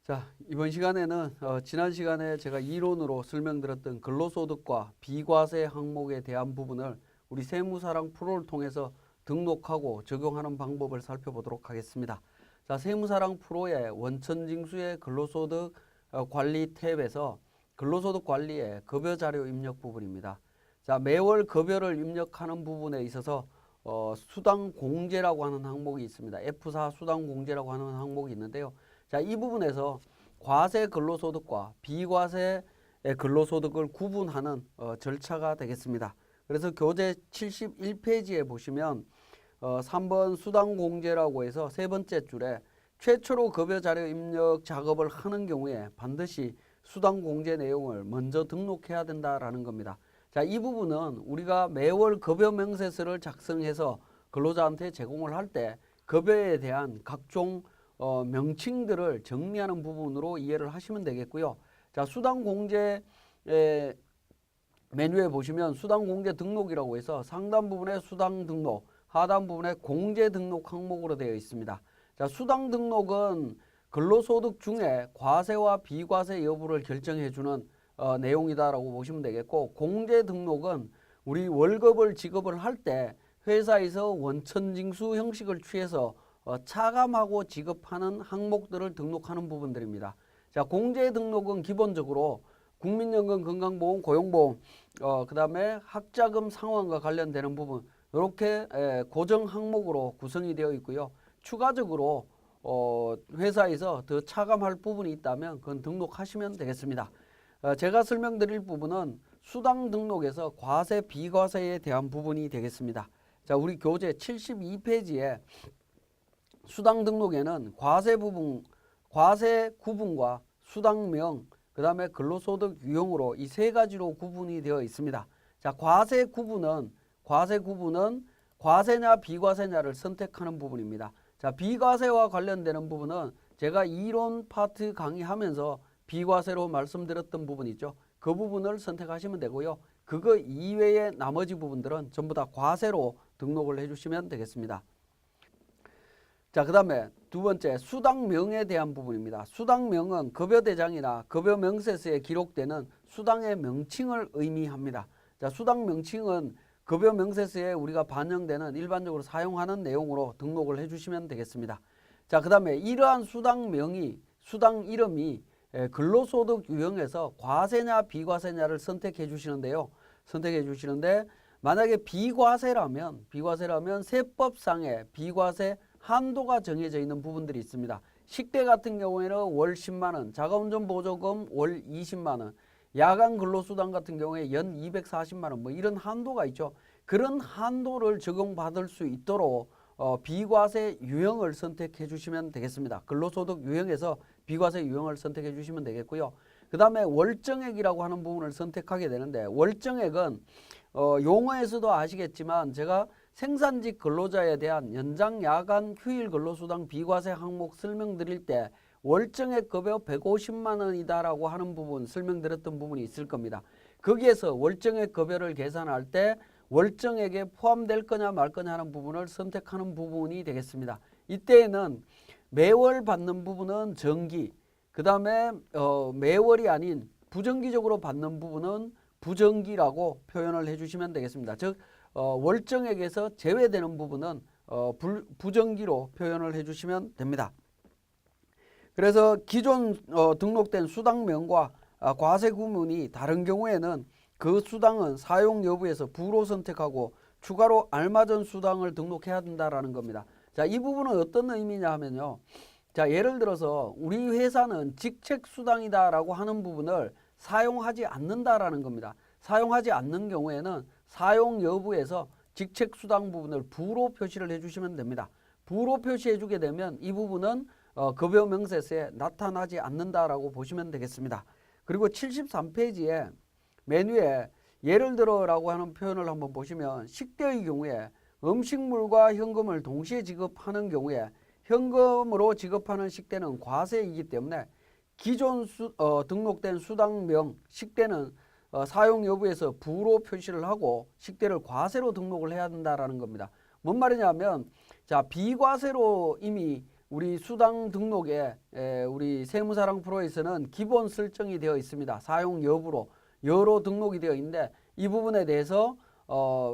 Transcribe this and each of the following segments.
자, 이번 시간에는 지난 시간에 제가 이론으로 설명드렸던 근로소득과 비과세 항목에 대한 부분을 우리 세무사랑 프로를 통해서 등록하고 적용하는 방법을 살펴보도록 하겠습니다. 자, 세무사랑 프로의 원천징수의 근로소득 관리 탭에서 근로소득 관리의 급여자료 입력 부분입니다. 자, 매월 급여를 입력하는 부분에 있어서 수당공제라고 하는 항목이 있습니다. F4 수당공제라고 하는 항목이 있는데요. 자, 이 부분에서 과세 근로소득과 비과세 근로소득을 구분하는 절차가 되겠습니다. 그래서 교재 71페이지에 보시면 3번 수당공제라고 해서 세 번째 줄에 최초로 급여자료 입력 작업을 하는 경우에 반드시 수당공제 내용을 먼저 등록해야 된다라는 겁니다. 자, 이 부분은 우리가 매월 급여 명세서를 작성해서 근로자한테 제공을 할 때 급여에 대한 각종 명칭들을 정리하는 부분으로 이해를 하시면 되겠고요. 자, 수당공제 메뉴에 보시면 수당공제 등록이라고 해서 상단 부분에 수당 등록, 하단 부분에 공제 등록 항목으로 되어 있습니다. 자, 수당 등록은 근로소득 중에 과세와 비과세 여부를 결정해주는 내용이다라고 보시면 되겠고, 공제 등록은 우리 월급을 지급을 할 때 회사에서 원천징수 형식을 취해서 차감하고 지급하는 항목들을 등록하는 부분들입니다. 자, 공제 등록은 기본적으로 국민연금, 건강보험, 고용보험, 그 다음에 학자금 상환과 관련되는 부분, 이렇게 고정 항목으로 구성이 되어 있고요. 추가적으로 회사에서 더 차감할 부분이 있다면 그건 등록하시면 되겠습니다. 제가 설명드릴 부분은 수당 등록에서 과세, 비과세에 대한 부분이 되겠습니다. 자, 우리 교재 72페이지에 수당 등록에는 과세 부분, 과세 구분과 수당명, 그 다음에 근로소득 유형으로 이 세 가지로 구분이 되어 있습니다. 자, 과세 구분은 과세냐 비과세냐를 선택하는 부분입니다. 자, 비과세와 관련되는 부분은 제가 이론 파트 강의하면서 비과세로 말씀드렸던 부분 있죠. 그 부분을 선택하시면 되고요. 그거 이외의 나머지 부분들은 전부 다 과세로 등록을 해주시면 되겠습니다. 자, 그 다음에 두 번째 수당명에 대한 부분입니다. 수당명은 급여대장이나 급여명세서에 기록되는 수당의 명칭을 의미합니다. 자, 수당명칭은 급여명세서에 우리가 반영되는 일반적으로 사용하는 내용으로 등록을 해주시면 되겠습니다. 자, 그 다음에 이러한 수당명이, 수당 이름이 근로소득 유형에서 과세냐 비과세냐를 선택해 주시는데요. 선택해 주시는데 만약에 비과세라면 세법상의 비과세 한도가 정해져 있는 부분들이 있습니다. 식대 같은 경우에는 월 10만 원, 자가운전보조금 월 20만 원, 야간 근로수당 같은 경우에 연 240만 원, 뭐 이런 한도가 있죠. 그런 한도를 적용받을 수 있도록 비과세 유형을 선택해 주시면 되겠습니다. 근로소득 유형에서 비과세 유형을 선택해 주시면 되겠고요. 그 다음에 월정액이라고 하는 부분을 선택하게 되는데, 월정액은 용어에서도 아시겠지만 제가 생산직 근로자에 대한 연장 야간 휴일 근로수당 비과세 항목 설명드릴 때 월정액 급여 150만 원이다라고 하는 부분 설명드렸던 부분이 있을 겁니다. 거기에서 월정액 급여를 계산할 때 월정액에 포함될 거냐 말 거냐 하는 부분을 선택하는 부분이 되겠습니다. 이때에는 매월 받는 부분은 정기, 그 다음에 매월이 아닌 부정기적으로 받는 부분은 부정기라고 표현을 해주시면 되겠습니다. 즉 월정액에서 제외되는 부분은 부정기로 표현을 해주시면 됩니다. 그래서 기존 등록된 수당명과 과세 구문이 다른 경우에는 그 수당은 사용 여부에서 부로 선택하고 추가로 알맞은 수당을 등록해야 된다라는 겁니다. 자, 이 부분은 어떤 의미냐 하면요. 자, 예를 들어서 우리 회사는 직책 수당이다라고 하는 부분을 사용하지 않는다라는 겁니다. 사용하지 않는 경우에는 사용 여부에서 직책 수당 부분을 부로 표시를 해주시면 됩니다. 부로 표시해 주게 되면 이 부분은 급여 명세서에 나타나지 않는다라고 보시면 되겠습니다. 그리고 73페이지에 메뉴에 예를 들어라고 하는 표현을 한번 보시면 식대의 경우에 음식물과 현금을 동시에 지급하는 경우에 현금으로 지급하는 식대는 과세이기 때문에 기존 등록된 수당명 식대는 사용 여부에서 부로 표시를 하고 식대를 과세로 등록을 해야 된다라는 겁니다. 뭔 말이냐면 자, 비과세로 이미 우리 수당 등록에 우리 세무사랑 프로에서는 기본 설정이 되어 있습니다. 사용 여부로 여로 등록이 되어 있는데 이 부분에 대해서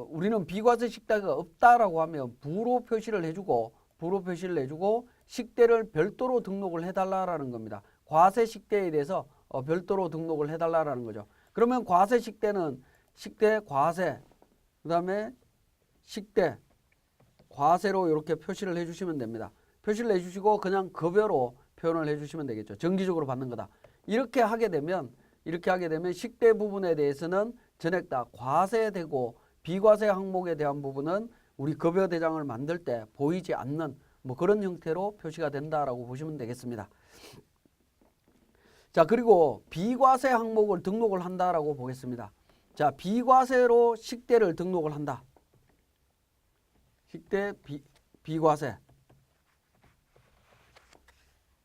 우리는 비과세 식대가 없다라고 하면 부로 표시를 해주고 식대를 별도로 등록을 해달라라는 겁니다. 과세 식대에 대해서 별도로 등록을 해달라라는 거죠. 그러면 과세 식대는 식대 과세, 그 다음에 식대 과세로 이렇게 표시를 해주시면 됩니다. 표시를 해주시고 그냥 급여로 표현을 해주시면 되겠죠. 정기적으로 받는 거다. 이렇게 하게 되면 식대 부분에 대해서는 전액 다 과세되고 비과세 항목에 대한 부분은 우리 급여 대장을 만들 때 보이지 않는 뭐 그런 형태로 표시가 된다라고 보시면 되겠습니다. 자, 그리고 비과세 항목을 등록을 한다라고 보겠습니다. 자, 비과세로 식대를 등록을 한다. 식대 비과세.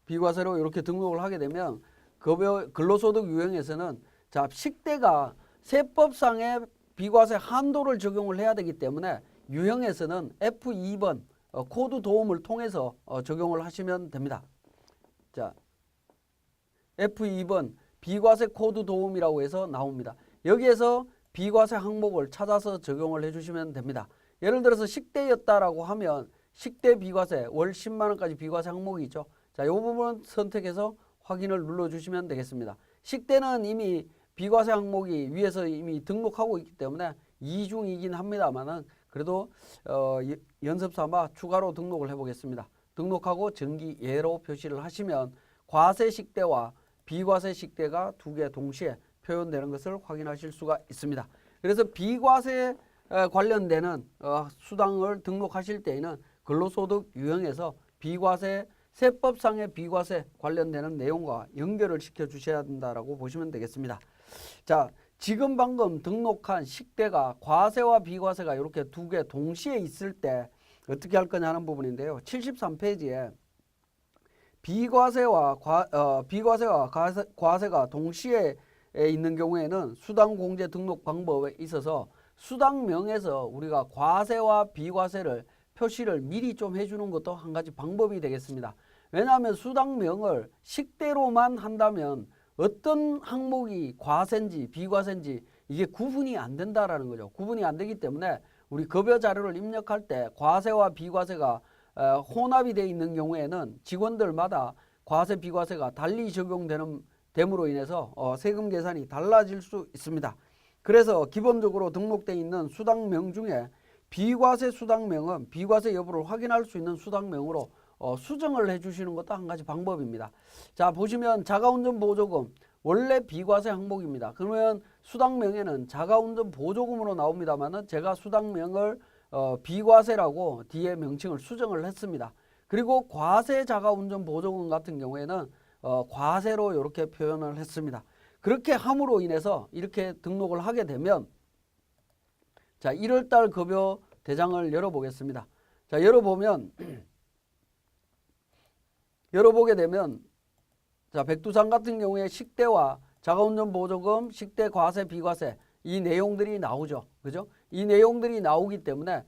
비과세로 이렇게 등록을 하게 되면 급여 근로소득 유형에서는 자, 식대가 세법상의 비과세 한도를 적용을 해야 되기 때문에 유형에서는 F2번 코드 도움을 통해서 적용을 하시면 됩니다. 자, F2번 비과세 코드 도움이라고 해서 나옵니다. 여기에서 비과세 항목을 찾아서 적용을 해주시면 됩니다. 예를 들어서 식대였다라고 하면 식대 비과세 월 10만 원까지 비과세 항목이 있죠. 자, 이 부분 선택해서 확인을 눌러주시면 되겠습니다. 식대는 이미 비과세 항목이 위에서 이미 등록하고 있기 때문에 이중이긴 합니다만은 그래도 연습 삼아 추가로 등록을 해보겠습니다. 등록하고 정기예로 표시를 하시면 과세 식대와 비과세 식대가 두 개 동시에 표현되는 것을 확인하실 수가 있습니다. 그래서 비과세 관련되는 수당을 등록하실 때에는 근로소득 유형에서 비과세 세법상의 비과세 관련되는 내용과 연결을 시켜 주셔야 된다라고 보시면 되겠습니다. 자, 지금 방금 등록한 식대가 과세와 비과세가 이렇게 두 개 동시에 있을 때 어떻게 할 거냐 하는 부분인데요. 73페이지에 비과세와 과세가 동시에 있는 경우에는 수당공제 등록 방법에 있어서 수당명에서 우리가 과세와 비과세를 표시를 미리 좀 해주는 것도 한 가지 방법이 되겠습니다. 왜냐하면 수당명을 식대로만 한다면 어떤 항목이 과세인지 비과세인지 이게 구분이 안 된다라는 거죠. 구분이 안 되기 때문에 우리 급여 자료를 입력할 때 과세와 비과세가 혼합이 되어 있는 경우에는 직원들마다 과세 비과세가 달리 적용됨으로 인해서 세금 계산이 달라질 수 있습니다. 그래서 기본적으로 등록되어 있는 수당명 중에 비과세 수당명은 비과세 여부를 확인할 수 있는 수당명으로 수정을 해주시는 것도 한 가지 방법입니다. 자, 보시면 자가운전 보조금 원래 비과세 항목입니다. 그러면 수당명에는 자가운전 보조금으로 나옵니다만은 제가 수당명을 비과세라고 뒤에 명칭을 수정을 했습니다. 그리고 과세 자가운전 보조금 같은 경우에는 과세로 이렇게 표현을 했습니다. 그렇게 함으로 인해서 이렇게 등록을 하게 되면 자, 1월달 급여 대장을 열어보겠습니다. 자, 열어보게 되면 자, 백두산 같은 경우에 식대와 자가운전 보조금, 식대 과세, 비과세 이 내용들이 나오죠. 그죠? 이 내용들이 나오기 때문에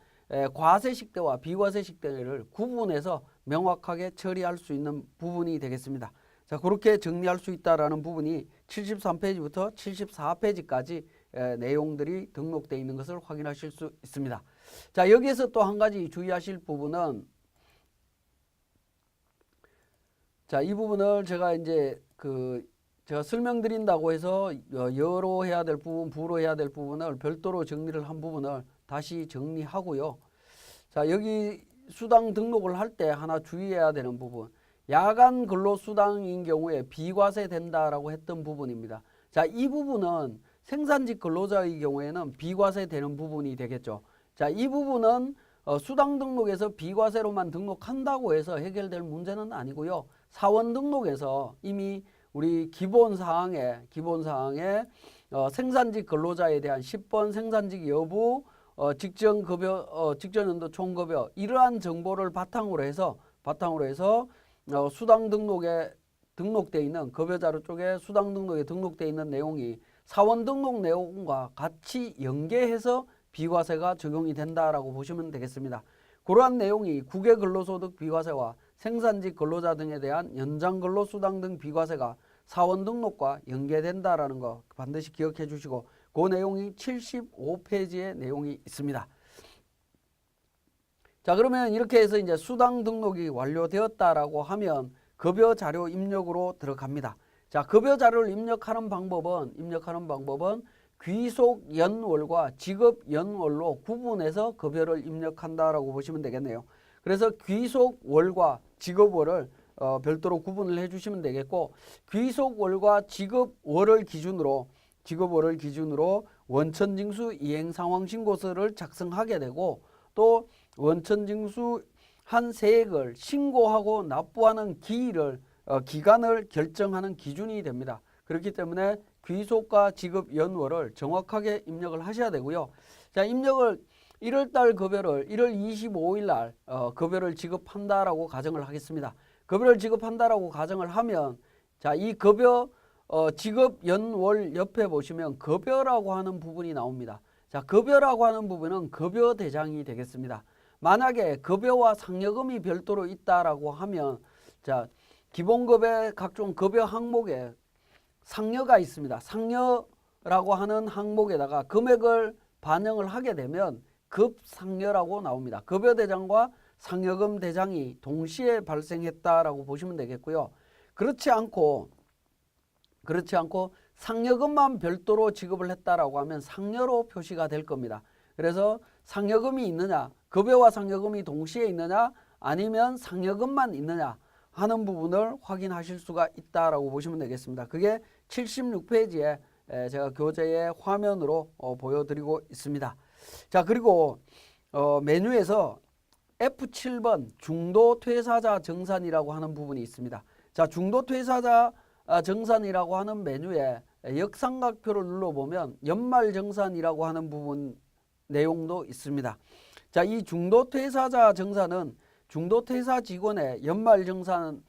과세 식대와 비과세 식대를 구분해서 명확하게 처리할 수 있는 부분이 되겠습니다. 자, 그렇게 정리할 수 있다라는 부분이 73페이지부터 74페이지까지 내용들이 등록되어 있는 것을 확인하실 수 있습니다. 자, 여기에서 또 한 가지 주의하실 부분은 자, 이 부분을 제가 이제 제가 설명드린다고 해서 여로 해야 될 부분, 부로 해야 될 부분을 별도로 정리를 한 부분을 다시 정리하고요. 자, 여기 수당 등록을 할 때 하나 주의해야 되는 부분. 야간 근로수당인 경우에 비과세 된다라고 했던 부분입니다. 자, 이 부분은 생산직 근로자의 경우에는 비과세 되는 부분이 되겠죠. 자, 이 부분은 수당 등록에서 비과세로만 등록한다고 해서 해결될 문제는 아니고요. 사원 등록에서 이미 우리 기본사항에 생산직 근로자에 대한 10번 생산직 여부, 직전연도 총급여 이러한 정보를 바탕으로 해서 수당 등록에 등록되어 있는 급여자료 쪽에 수당 등록에 등록되어 있는 내용이 사원 등록 내용과 같이 연계해서 비과세가 적용이 된다라고 보시면 되겠습니다. 그러한 내용이 국외 근로소득 비과세와 생산직 근로자 등에 대한 연장 근로수당 등 비과세가 사원 등록과 연계된다라는 거 반드시 기억해 주시고 그 내용이 75페이지의 내용이 있습니다. 자, 그러면 이렇게 해서 이제 수당 등록이 완료되었다라고 하면 급여 자료 입력으로 들어갑니다. 자, 급여 자료를 입력하는 방법은 귀속 연월과 지급 연월로 구분해서 급여를 입력한다라고 보시면 되겠네요. 그래서 귀속 월과 지급월을 별도로 구분을 해주시면 되겠고, 귀속월과 지급월을 기준으로 원천징수 이행상황신고서를 작성하게 되고, 또 원천징수 한 세액을 신고하고 납부하는 기간을 결정하는 기준이 됩니다. 그렇기 때문에 귀속과 지급 연월을 정확하게 입력을 하셔야 되고요. 자, 입력을 1월달 급여를 1월 25일 날 급여를 지급한다라고 가정을 하겠습니다. 급여를 지급한다라고 가정을 하면, 자, 이 급여 지급 연월 옆에 보시면 급여라고 하는 부분이 나옵니다. 자, 급여라고 하는 부분은 급여 대장이 되겠습니다. 만약에 급여와 상여금이 별도로 있다라고 하면, 자, 기본급의 각종 급여 항목에 상여가 있습니다. 상여라고 하는 항목에다가 금액을 반영을 하게 되면 급상여라고 나옵니다. 급여 대장과 상여금 대장이 동시에 발생했다라고 보시면 되겠고요. 그렇지 않고 상여금만 별도로 지급을 했다라고 하면 상여로 표시가 될 겁니다. 그래서 상여금이 있느냐, 급여와 상여금이 동시에 있느냐, 아니면 상여금만 있느냐 하는 부분을 확인하실 수가 있다라고 보시면 되겠습니다. 그게 76페이지에 제가 교재의 화면으로 보여드리고 있습니다. 자, 그리고 메뉴에서 F7번 중도 퇴사자 정산이라고 하는 부분이 있습니다. 자, 중도 퇴사자 정산이라고 하는 메뉴에 역삼각표를 눌러보면 연말 정산이라고 하는 부분 내용도 있습니다. 자, 이 중도 퇴사자 정산은 중도 퇴사 직원의 연말 정산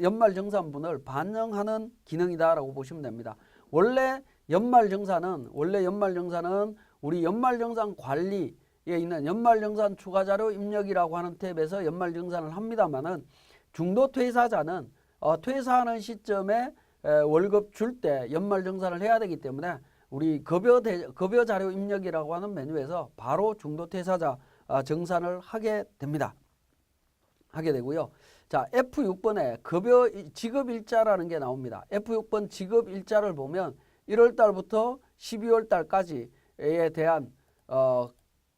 연말 정산분을 반영하는 기능이다라고 보시면 됩니다. 원래 연말 정산은 우리 연말 정산 관리에 있는 연말 정산 추가 자료 입력이라고 하는 탭에서 연말 정산을 합니다만은, 중도 퇴사자는 퇴사하는 시점에 월급 줄 때 연말 정산을 해야 되기 때문에 우리 급여 자료 입력이라고 하는 메뉴에서 바로 중도 퇴사자 정산을 하게 되고요. 자, F6번에 급여 지급 일자라는 게 나옵니다. F6번 지급 일자를 보면 1월 달부터 12월 달까지에 대한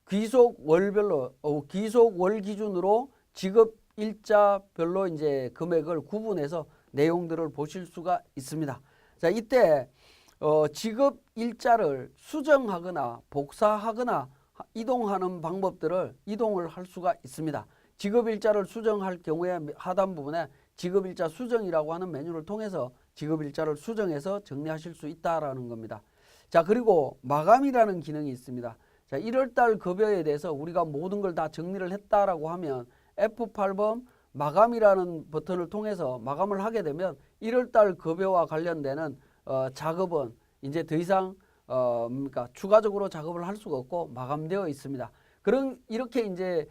귀속 월별로 귀속 월 기준으로 지급 일자별로 이제 금액을 구분해서 내용들을 보실 수가 있습니다. 자, 이때 지급 일자를 수정하거나 복사하거나 이동하는 방법들을 이동을 할 수가 있습니다. 지급 일자를 수정할 경우에 하단 부분에 지급 일자 수정이라고 하는 메뉴를 통해서 지급 일자를 수정해서 정리하실 수 있다라는 겁니다. 자, 그리고 마감이라는 기능이 있습니다. 자, 1월 달 급여에 대해서 우리가 모든 걸 다 정리를 했다라고 하면 F8번 마감이라는 버튼을 통해서 마감을 하게 되면 1월 달 급여와 관련되는 작업은 이제 더 이상 그러니까 추가적으로 작업을 할 수가 없고 마감되어 있습니다. 이렇게 이제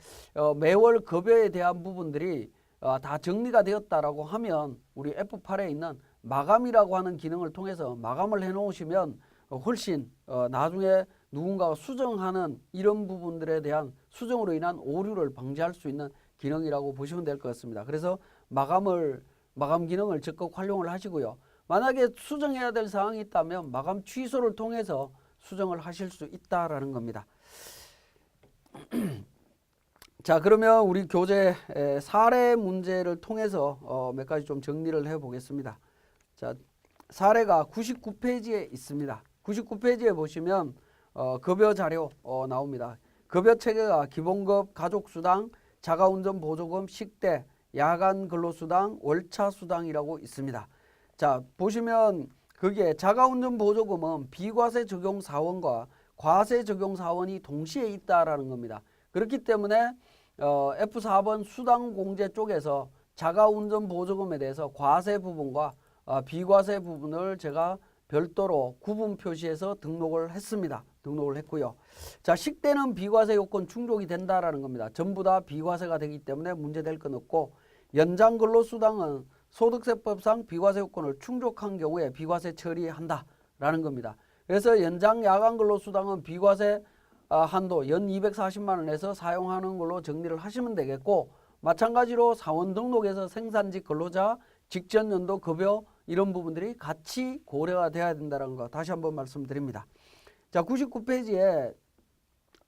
매월 급여에 대한 부분들이 다 정리가 되었다라고 하면 우리 F8에 있는 마감이라고 하는 기능을 통해서 마감을 해 놓으시면 훨씬 나중에 누군가가 수정하는 이런 부분들에 대한 수정으로 인한 오류를 방지할 수 있는 기능이라고 보시면 될 것 같습니다. 그래서 마감 기능을 적극 활용을 하시고요. 만약에 수정해야 될 사항이 있다면 마감 취소를 통해서 수정을 하실 수 있다라는 겁니다. 자, 그러면 우리 교재 사례 문제를 통해서 몇 가지 좀 정리를 해 보겠습니다. 자, 사례가 99페이지에 있습니다. 99페이지에 보시면 급여 자료 나옵니다. 급여 체계가 기본급, 가족수당, 자가운전보조금, 식대, 야간 근로수당, 월차수당이라고 있습니다. 자, 보시면 그게 자가운전보조금은 비과세 적용 사원과 과세 적용 사원이 동시에 있다라는 겁니다. 그렇기 때문에 F4번 수당공제 쪽에서 자가운전보조금에 대해서 과세 부분과 비과세 부분을 제가 별도로 구분 표시해서 등록을 했습니다. 등록을 했고요. 자, 식대는 비과세 요건 충족이 된다라는 겁니다. 전부 다 비과세가 되기 때문에 문제될 건 없고, 연장 근로수당은 소득세법상 비과세 요건을 충족한 경우에 비과세 처리한다라는 겁니다. 그래서 연장 야간 근로수당은 비과세 한도 연 240만 원에서 사용하는 걸로 정리를 하시면 되겠고, 마찬가지로 사원 등록에서 생산직 근로자 직전 연도 급여 이런 부분들이 같이 고려가 돼야 된다는 거 다시 한번 말씀드립니다. 자, 99페이지에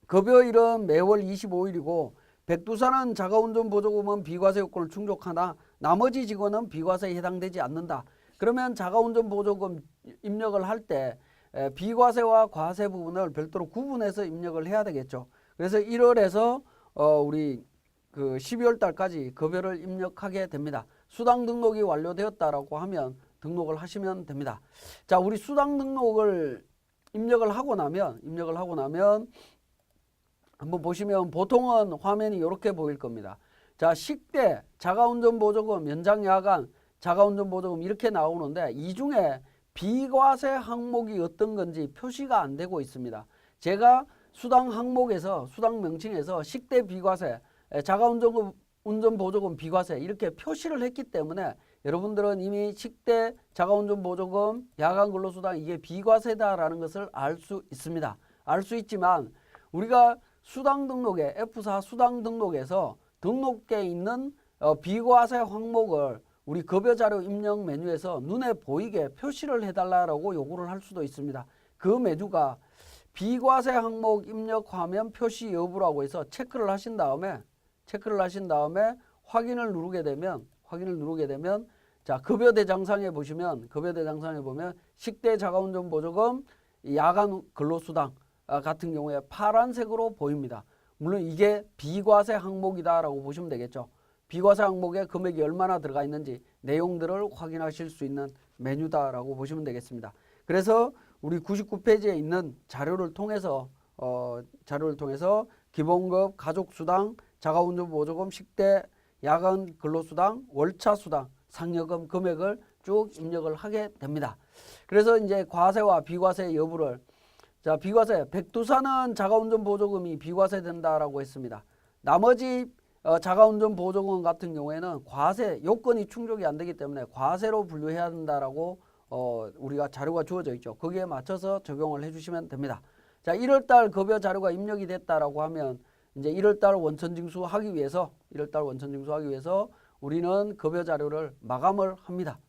급여일은 매월 25일이고 백두산은 자가운전보조금은 비과세 요건을 충족하나 나머지 직원은 비과세에 해당되지 않는다. 그러면 자가운전보조금 입력을 할 때 비과세와 과세 부분을 별도로 구분해서 입력을 해야 되겠죠. 그래서 1월에서 우리 그 12월 달까지 급여를 입력하게 됩니다. 수당 등록이 완료되었다라고 하면 등록을 하시면 됩니다. 자, 우리 수당 등록을 입력을 하고 나면 한번 보시면 보통은 화면이 이렇게 보일 겁니다. 자, 식대, 자가운전보조금, 연장야간, 자가운전보조금 이렇게 나오는데 이 중에 비과세 항목이 어떤 건지 표시가 안 되고 있습니다. 제가 수당 항목에서 수당 명칭에서 식대 비과세, 자가운전보조금 비과세 이렇게 표시를 했기 때문에 여러분들은 이미 식대, 자가운전보조금, 야간근로수당 이게 비과세다라는 것을 알 수 있습니다. 알 수 있지만 우리가 수당 등록에 F4 수당 등록에서 등록돼 있는 비과세 항목을 우리 급여자료 입력 메뉴에서 눈에 보이게 표시를 해달라고 요구를 할 수도 있습니다. 그 메뉴가 비과세 항목 입력 화면 표시 여부라고 해서 체크를 하신 다음에 확인을 누르게 되면 자, 급여 대장상에 보시면 식대 자가운전 보조금, 야간 근로수당 같은 경우에 파란색으로 보입니다. 물론 이게 비과세 항목이다라고 보시면 되겠죠. 비과세 항목에 금액이 얼마나 들어가 있는지 내용들을 확인하실 수 있는 메뉴다라고 보시면 되겠습니다. 그래서 우리 99페이지에 있는 자료를 통해서 기본급, 가족수당, 자가운전보조금, 식대, 야간 근로수당, 월차수당, 상여금 금액을 쭉 입력을 하게 됩니다. 그래서 이제 과세와 비과세 여부를 자, 비과세 백두산은 자가운전보조금이 비과세 된다라고 했습니다. 나머지 자가운전보조금 같은 경우에는 과세 요건이 충족이 안 되기 때문에 과세로 분류해야 된다라고 우리가 자료가 주어져 있죠. 거기에 맞춰서 적용을 해주시면 됩니다. 자, 1월달 급여 자료가 입력이 됐다라고 하면 이제 1월달 원천징수하기 위해서 우리는 급여 자료를 마감을 합니다.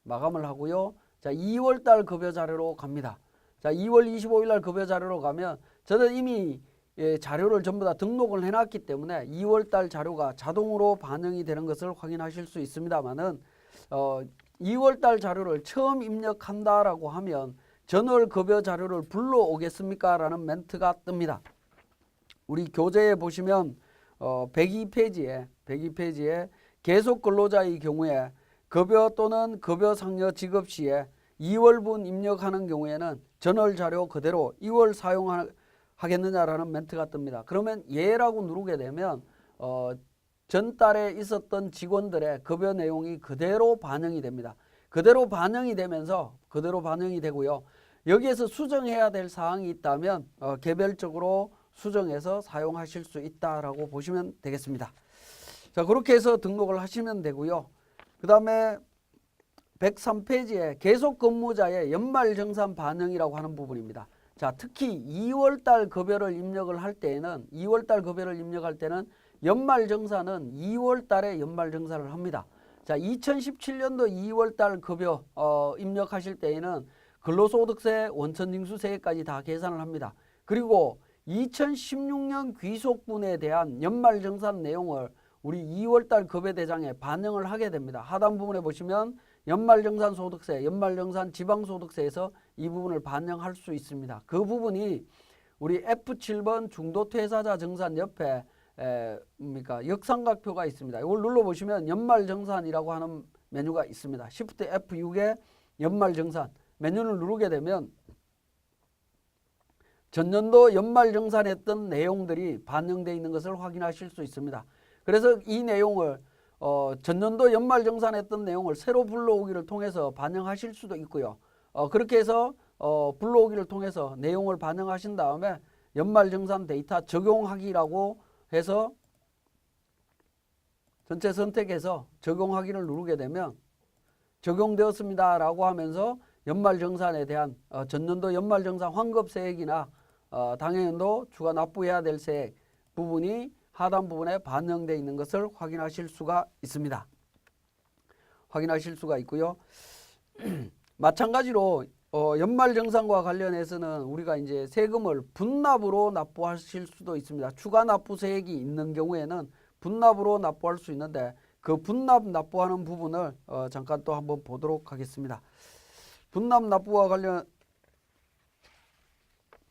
마감을 하고요. 자, 2월달 급여 자료로 갑니다. 자, 2월 25일 날 급여 자료로 가면 저는 이미 자료를 전부 다 등록을 해놨기 때문에 2월달 자료가 자동으로 반영이 되는 것을 확인하실 수 있습니다만은 2월달 자료를 처음 입력한다라고 하면 전월 급여 자료를 불러오겠습니까? 라는 멘트가 뜹니다. 우리 교재에 보시면 102페이지에 계속 근로자의 경우에 급여 또는 급여 상여 지급 시에 2월분 입력하는 경우에는 전월 자료 그대로 2월 사용하겠느냐라는 멘트가 뜹니다. 그러면 예라고 누르게 되면 전달에 있었던 직원들의 급여 내용이 그대로 반영이 됩니다. 그대로 반영이 되고요. 여기에서 수정해야 될 사항이 있다면 개별적으로 수정해서 사용하실 수 있다라고 보시면 되겠습니다. 자, 그렇게 해서 등록을 하시면 되고요. 그 다음에 103페이지에 계속 근무자의 연말정산 반영이라고 하는 부분입니다. 자, 특히 2월달 급여를 입력을 할 때는 연말정산은 2월달에 연말정산을 합니다. 자, 2017년도 2월달 급여 입력하실 때에는 근로소득세, 원천징수세까지 다 계산을 합니다. 그리고 2016년 귀속분에 대한 연말정산 내용을 우리 2월달 급여대장에 반영을 하게 됩니다. 하단 부분에 보시면 연말정산 소득세, 연말정산 지방소득세에서 이 부분을 반영할 수 있습니다. 그 부분이 우리 F7번 중도퇴사자 정산 옆에 역삼각표가 있습니다. 이걸 눌러보시면 연말정산이라고 하는 메뉴가 있습니다. Shift F6에 연말정산 메뉴를 누르게 되면 전년도 연말정산했던 내용들이 반영되어 있는 것을 확인하실 수 있습니다. 그래서 이 내용을 전년도 연말정산했던 내용을 새로 불러오기를 통해서 반영하실 수도 있고요. 그렇게 해서 불러오기를 통해서 내용을 반영하신 다음에 연말정산 데이터 적용하기라고 해서 전체 선택해서 적용하기를 누르게 되면 적용되었습니다 라고 하면서 연말정산에 대한 전년도 연말정산 환급세액이나 당해년도 추가 납부해야 될 세액 부분이 하단 부분에 반영되어 있는 것을 확인하실 수가 있습니다. 확인하실 수가 있고요. 마찬가지로 연말정산과 관련해서는 우리가 이제 세금을 분납으로 납부하실 수도 있습니다. 추가 납부세액이 있는 경우에는 분납으로 납부할 수 있는데 그 분납 납부하는 부분을 잠깐 또 한번 보도록 하겠습니다. 분납 납부와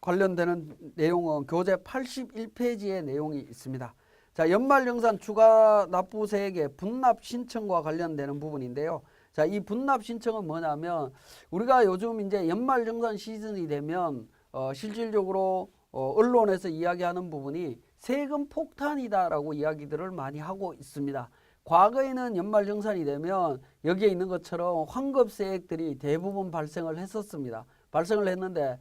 관련되는 내용은 교재 81페이지의 내용이 있습니다. 자, 연말정산 추가 납부세액의 분납 신청과 관련되는 부분인데요. 자, 이 분납 신청은 뭐냐면 우리가 요즘 이제 연말정산 시즌이 되면 실질적으로 언론에서 이야기하는 부분이 세금 폭탄이다라고 이야기들을 많이 하고 있습니다. 과거에는 연말정산이 되면 여기에 있는 것처럼 환급세액들이 대부분 발생을 했었습니다. 발생을 했는데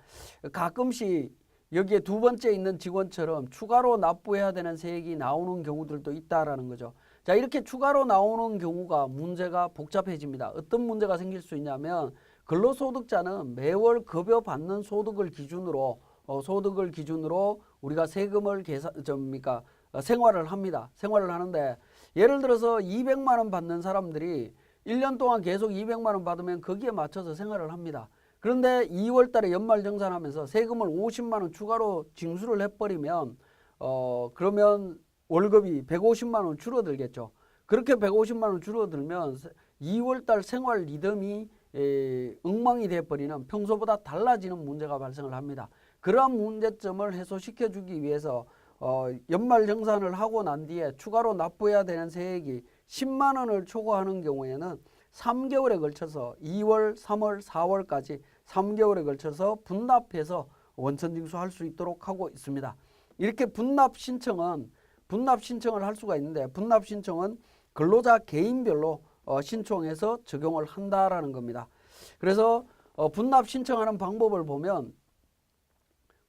가끔씩 여기에 두 번째 있는 직원처럼 추가로 납부해야 되는 세액이 나오는 경우들도 있다라는 거죠. 자, 이렇게 추가로 나오는 경우가 문제가 복잡해집니다. 어떤 문제가 생길 수 있냐면 근로소득자는 매월 급여 받는 소득을 기준으로 우리가 세금을 생활을 합니다. 생활을 하는데 예를 들어서 200만 원 받는 사람들이 1년 동안 계속 200만 원 받으면 거기에 맞춰서 생활을 합니다. 그런데 2월 달에 연말정산하면서 세금을 50만 원 추가로 징수를 해버리면 그러면 월급이 150만 원 줄어들겠죠. 그렇게 150만 원 줄어들면 2월 달 생활 리듬이 엉망이 돼버리는 평소보다 달라지는 문제가 발생을 합니다. 그러한 문제점을 해소시켜 주기 위해서 연말정산을 하고 난 뒤에 추가로 납부해야 되는 세액이 10만 원을 초과하는 경우에는 3개월에 걸쳐서 2월, 3월, 4월까지 3개월에 걸쳐서 분납해서 원천징수할 수 있도록 하고 있습니다. 이렇게 분납 신청을 할 수가 있는데 분납 신청은 근로자 개인별로 신청해서 적용을 한다라는 겁니다. 그래서 분납 신청하는 방법을 보면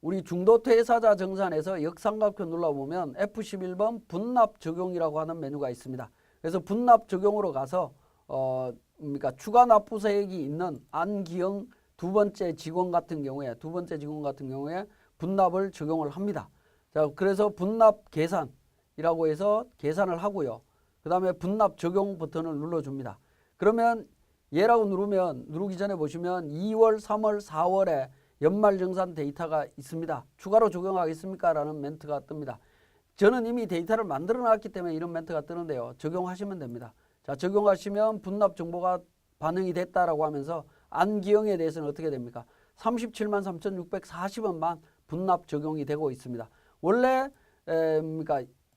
우리 중도퇴사자 정산에서 역삼각표 눌러보면 F11번 분납 적용이라고 하는 메뉴가 있습니다. 그래서 분납 적용으로 가서 추가 납부세액이 있는 안기영 두 번째 직원 같은 경우에 분납을 적용을 합니다. 자, 그래서 분납 계산이라고 해서 계산을 하고요. 그 다음에 분납 적용 버튼을 눌러줍니다. 그러면 얘라고 누르기 전에 보시면 2월, 3월, 4월에 연말정산 데이터가 있습니다. 추가로 적용하겠습니까? 라는 멘트가 뜹니다. 저는 이미 데이터를 만들어 놨기 때문에 이런 멘트가 뜨는데요. 적용하시면 됩니다. 자, 적용하시면 분납 정보가 반영이 됐다라고 하면서 안기영에 대해서는 어떻게 됩니까? 37만 3,640원만 분납 적용이 되고 있습니다. 원래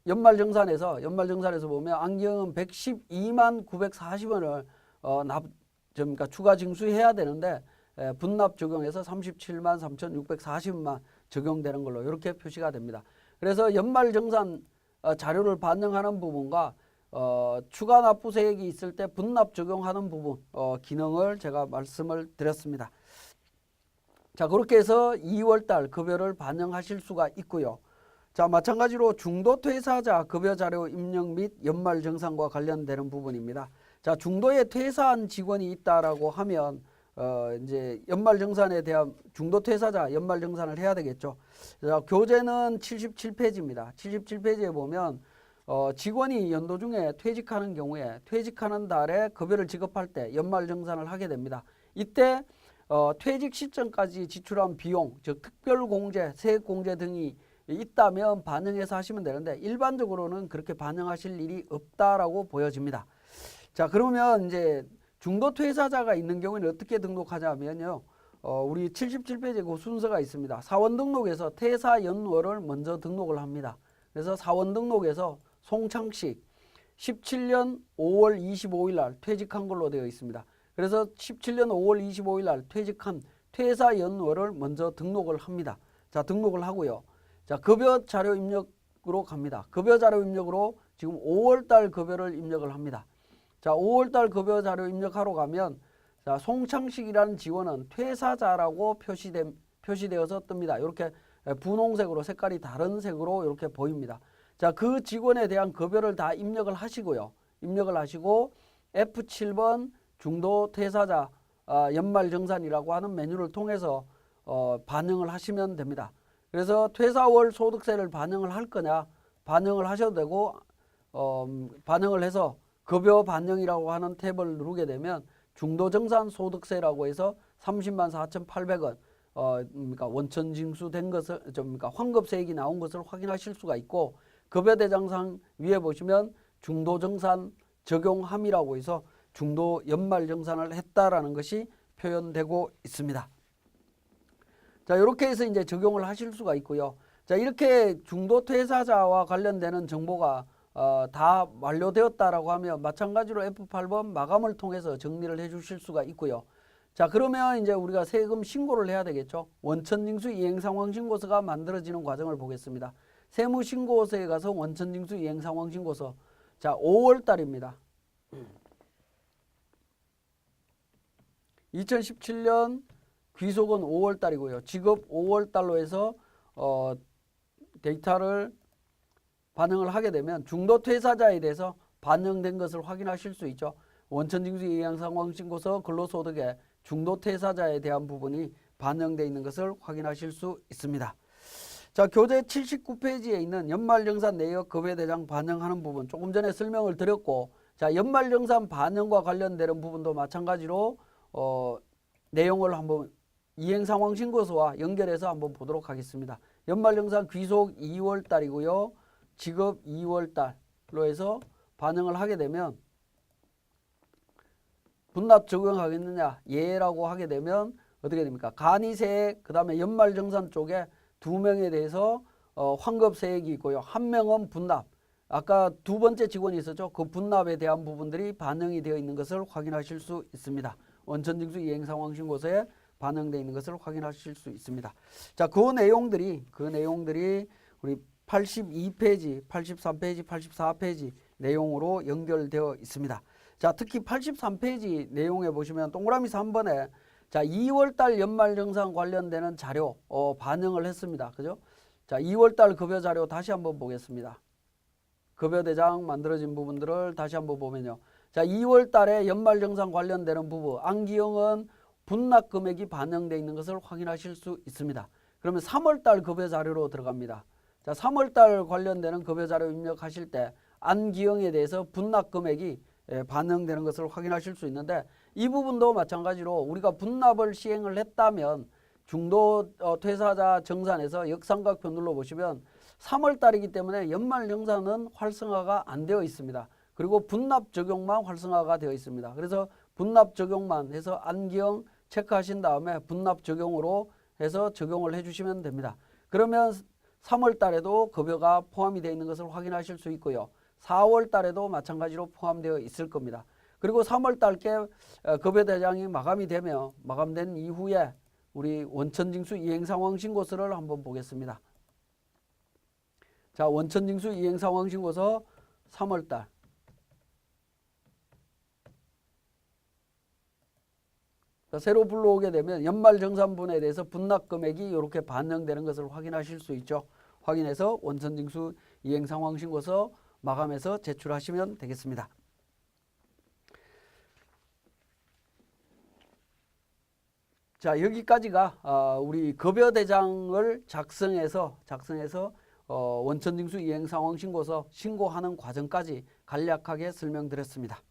연말정산에서 보면 안기영은 112만 940원을 추가 징수해야 되는데 분납 적용해서 37만 3,640원만 적용되는 걸로 이렇게 표시가 됩니다. 그래서 연말정산 자료를 반영하는 부분과 추가 납부세액이 있을 때 분납 적용하는 부분 기능을 제가 말씀을 드렸습니다. 자, 그렇게 해서 2월달 급여를 반영하실 수가 있고요. 자, 마찬가지로 중도퇴사자 급여자료 입력 및 연말정산과 관련되는 부분입니다. 자, 중도에 퇴사한 직원이 있다라고 하면 이제 연말정산에 대한 중도퇴사자 연말정산을 해야 되겠죠. 자, 교재는 77페이지입니다. 77페이지에 보면 직원이 연도 중에 퇴직하는 경우에 퇴직하는 달에 급여를 지급할 때 연말정산을 하게 됩니다. 이때 퇴직 시점까지 지출한 비용, 즉 특별공제, 세액공제 등이 있다면 반영해서 하시면 되는데 일반적으로는 그렇게 반영하실 일이 없다라고 보여집니다. 자, 그러면 이제 중도퇴사자가 있는 경우에는 어떻게 등록하냐면요. 우리 77페이지에 그 순서가 있습니다. 사원 등록에서 퇴사 연월을 먼저 등록을 합니다. 그래서 사원 등록에서 송창식 17년 5월 25일 날 퇴직한 걸로 되어 있습니다. 그래서 17년 5월 25일 날 퇴직한 퇴사 연월을 먼저 등록을 합니다. 자, 등록을 하고요. 자, 급여 자료 입력으로 갑니다. 급여 자료 입력으로 지금 5월 달 급여를 입력을 합니다. 자, 5월 달 급여 자료 입력하러 가면 자, 송창식이라는 직원은 퇴사자라고 표시되어서 뜹니다. 이렇게 분홍색으로 색깔이 다른 색으로 이렇게 보입니다. 자, 그 직원에 대한 급여를 다 입력을 하시고요. 입력을 하시고 F7번 중도 퇴사자 연말정산이라고 하는 메뉴를 통해서 반영을 하시면 됩니다. 그래서 퇴사월 소득세를 반영을 할 거냐, 반영을 하셔도 되고 반영을 해서 급여 반영이라고 하는 탭을 누르게 되면 중도정산 소득세라고 해서 30만 4,800원 그러니까 원천 징수된 것을 그러니까 환급세액이 나온 것을 확인하실 수가 있고, 급여대장상 위에 보시면 중도정산 적용함이라고 해서 중도 연말정산을 했다라는 것이 표현되고 있습니다. 자, 이렇게 해서 이제 적용을 하실 수가 있고요. 자, 이렇게 중도 퇴사자와 관련되는 정보가 다 완료되었다라고 하면 마찬가지로 F8번 마감을 통해서 정리를 해 주실 수가 있고요. 자, 그러면 이제 우리가 세금 신고를 해야 되겠죠. 원천징수 이행상황신고서가 만들어지는 과정을 보겠습니다. 세무신고서에 가서 원천징수 이행상황신고서. 자, 5월 달입니다. 2017년 귀속은 5월 달이고요. 지급 5월 달로 해서 데이터를 반영을 하게 되면 중도 퇴사자에 대해서 반영된 것을 확인하실 수 있죠. 원천징수 이행상황신고서 근로소득에 중도 퇴사자에 대한 부분이 반영되어 있는 것을 확인하실 수 있습니다. 자, 교재 79페이지에 있는 연말정산 내역 급여대장 반영하는 부분 조금 전에 설명을 드렸고, 자, 연말정산 반영과 관련되는 부분도 마찬가지로 내용을 한번 이행상황신고서와 연결해서 한번 보도록 하겠습니다. 연말정산 귀속 2월 달이고요. 지급 2월 달로 해서 반영을 하게 되면 분납 적용하겠느냐, 예라고 하게 되면 어떻게 됩니까? 간이세액, 그 다음에 연말정산 쪽에 2명에 대해서 환급세액이 있고요. 1명은 분납. 아까 두 번째 직원이 있었죠. 그 분납에 대한 부분들이 반영이 되어 있는 것을 확인하실 수 있습니다. 원천징수 이행상황신고서에 반영되어 있는 것을 확인하실 수 있습니다. 자, 그 내용들이 우리 82페이지, 83페이지, 84페이지 내용으로 연결되어 있습니다. 자, 특히 83페이지 내용에 보시면 동그라미 3번에 자, 2월달 연말정산 관련되는 자료 반영을 했습니다. 그죠? 자, 2월달 급여 자료 다시 한번 보겠습니다. 급여대장 만들어진 부분들을 다시 한번 보면요. 자, 2월달에 연말정산 관련되는 부분, 안기형은 분납 금액이 반영되어 있는 것을 확인하실 수 있습니다. 그러면 3월달 급여 자료로 들어갑니다. 자, 3월달 관련되는 급여 자료 입력하실 때 안기형에 대해서 분납 금액이 반영되는 것을 확인하실 수 있는데, 이 부분도 마찬가지로 우리가 분납을 시행을 했다면 중도 퇴사자 정산에서 역삼각표 눌러보시면 3월 달이기 때문에 연말정산은 활성화가 안 되어 있습니다. 그리고 분납 적용만 활성화가 되어 있습니다. 그래서 분납 적용만 해서 안기형 체크하신 다음에 분납 적용으로 해서 적용을 해주시면 됩니다. 그러면 3월 달에도 급여가 포함이 되어 있는 것을 확인하실 수 있고요. 4월 달에도 마찬가지로 포함되어 있을 겁니다. 그리고 3월 달께 급여대장이 마감이 되며 마감된 이후에 우리 원천징수 이행상황신고서를 한번 보겠습니다. 자, 원천징수 이행상황신고서 3월 달. 자, 새로 불러오게 되면 연말정산분에 대해서 분납금액이 이렇게 반영되는 것을 확인하실 수 있죠. 확인해서 원천징수 이행상황신고서 마감해서 제출하시면 되겠습니다. 자, 여기까지가 우리 급여대장을 작성해서 원천징수 이행상황신고서 신고하는 과정까지 간략하게 설명드렸습니다.